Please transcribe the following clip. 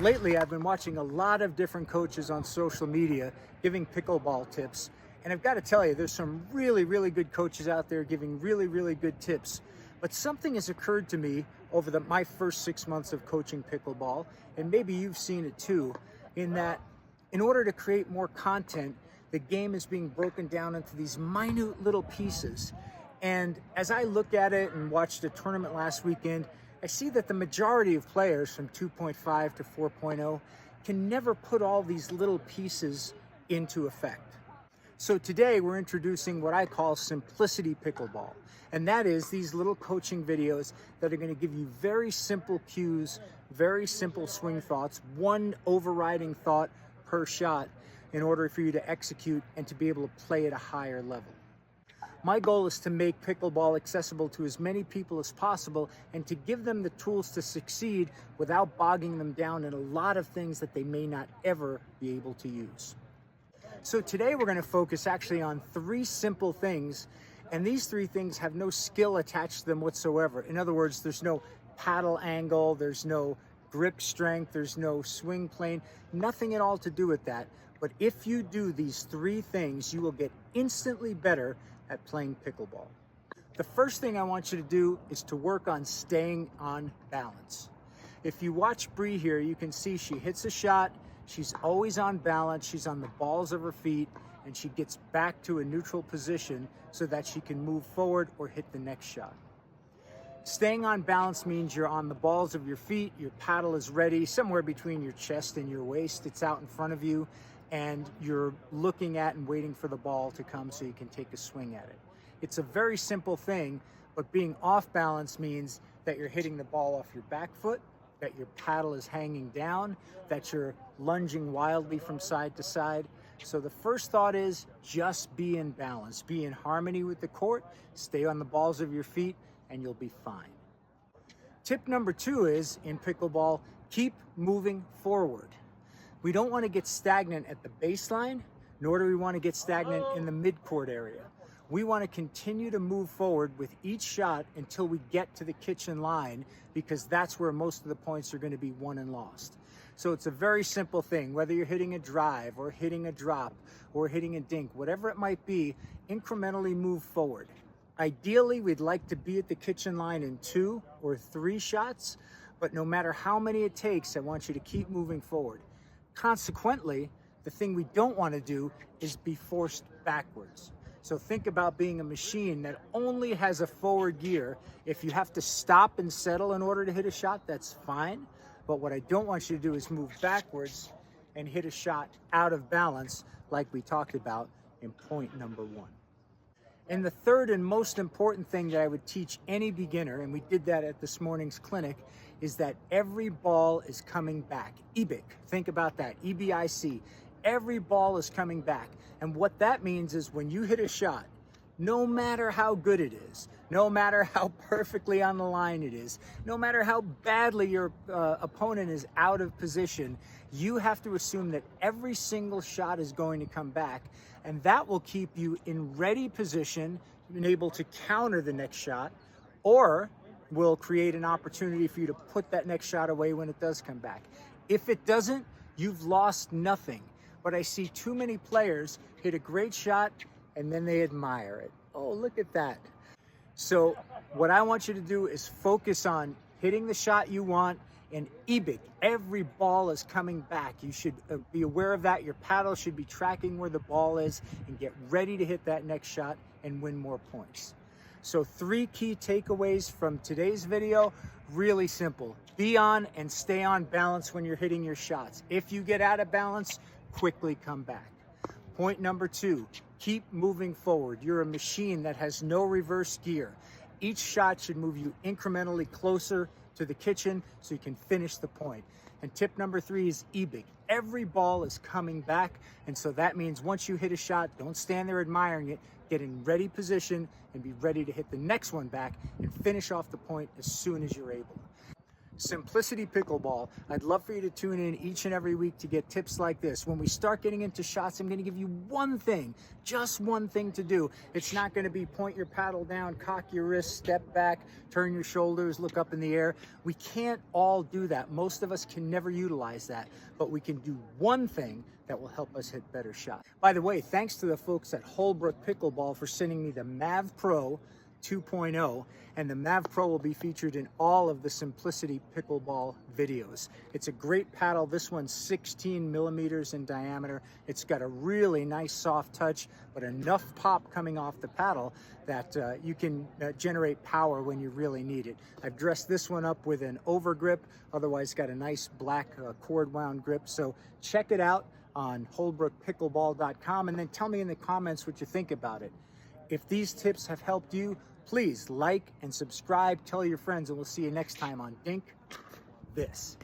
Lately, I've been watching a lot of different coaches on social media giving pickleball tips. And I've got to tell you, there's some really, really good coaches out there giving really, really good tips. But something has occurred to me over my first 6 months of coaching pickleball, and maybe you've seen it too, in that in order to create more content, the game is being broken down into these minute little pieces. And as I look at it and watched a tournament last weekend, I see that the majority of players from 2.5 to 4.0 can never put all these little pieces into effect. So today we're introducing what I call simplicity pickleball. And that is these little coaching videos that are going to give you very simple cues, very simple swing thoughts, one overriding thought per shot in order for you to execute and to be able to play at a higher level. My goal is to make pickleball accessible to as many people as possible and to give them the tools to succeed without bogging them down in a lot of things that they may not ever be able to use. So today we're going to focus actually on 3 simple things, and these 3 things have no skill attached to them whatsoever. In other words, there's no paddle angle, there's no grip strength, there's no swing plane, nothing at all to do with that. But if you do these 3 things, you will get instantly better at playing pickleball. The first thing I want you to do is to work on staying on balance. If you watch Bree here, you can see she hits a shot, she's always on balance, she's on the balls of her feet, and she gets back to a neutral position so that she can move forward or hit the next shot. Staying on balance means you're on the balls of your feet, your paddle is ready, somewhere between your chest and your waist, it's out in front of you, and you're looking at and waiting for the ball to come so you can take a swing at it. It's a very simple thing, but being off balance means that you're hitting the ball off your back foot, that your paddle is hanging down, that you're lunging wildly from side to side. So the first thought is just be in balance, be in harmony with the court, stay on the balls of your feet, and you'll be fine. Tip number 2 is, in pickleball, keep moving forward. We don't want to get stagnant at the baseline, nor do we want to get stagnant in the mid-court area. We want to continue to move forward with each shot until we get to the kitchen line, because that's where most of the points are going to be won and lost. So it's a very simple thing, whether you're hitting a drive or hitting a drop or hitting a dink, whatever it might be, incrementally move forward. Ideally, we'd like to be at the kitchen line in 2 or 3 shots, but no matter how many it takes, I want you to keep moving forward. Consequently, the thing we don't want to do is be forced backwards. So think about being a machine that only has a forward gear. If you have to stop and settle in order to hit a shot, that's fine. But what I don't want you to do is move backwards and hit a shot out of balance like we talked about in point number 1. And the third and most important thing that I would teach any beginner, and we did that at this morning's clinic, is that every ball is coming back. EBIC, think about that, EBIC. Every ball is coming back. And what that means is when you hit a shot, no matter how good it is, no matter how perfectly on the line it is, no matter how badly your opponent is out of position, you have to assume that every single shot is going to come back, and that will keep you in ready position and able to counter the next shot, or will create an opportunity for you to put that next shot away when it does come back. If it doesn't, you've lost nothing. But I see too many players hit a great shot and then they admire it. Oh, look at that. So what I want you to do is focus on hitting the shot you want, and EBIC, every ball is coming back. You should be aware of that. Your paddle should be tracking where the ball is and get ready to hit that next shot and win more points. So 3 key takeaways from today's video, really simple. Be on and stay on balance when you're hitting your shots. If you get out of balance, quickly come back. Point number 2, keep moving forward. You're a machine that has no reverse gear. Each shot should move you incrementally closer to the kitchen so you can finish the point. And tip number 3 is EBIC. Every ball is coming back, and so that means once you hit a shot, don't stand there admiring it. Get in ready position and be ready to hit the next one back and finish off the point as soon as you're able. Simplicity Pickleball. I'd love for you to tune in each and every week to get tips like this. When we start getting into shots, I'm going to give you one thing, just one thing to do. It's not going to be point your paddle down, cock your wrist, step back, turn your shoulders, look up in the air. We can't all do that. Most of us can never utilize that, but we can do one thing that will help us hit better shots. By the way, thanks to the folks at Holbrook Pickleball for sending me the Mav Pro 2.0, and the Mav Pro will be featured in all of the Simplicity Pickleball videos. It's a great paddle. This one's 16 millimeters in diameter. It's got a really nice soft touch, but enough pop coming off the paddle that you can generate power when you really need it. I've dressed this one up with an over grip, otherwise got a nice black cord wound grip. So check it out on holbrookpickleball.com, and then tell me in the comments what you think about it. If these tips have helped you, please like and subscribe, tell your friends, and we'll see you next time on Dink This.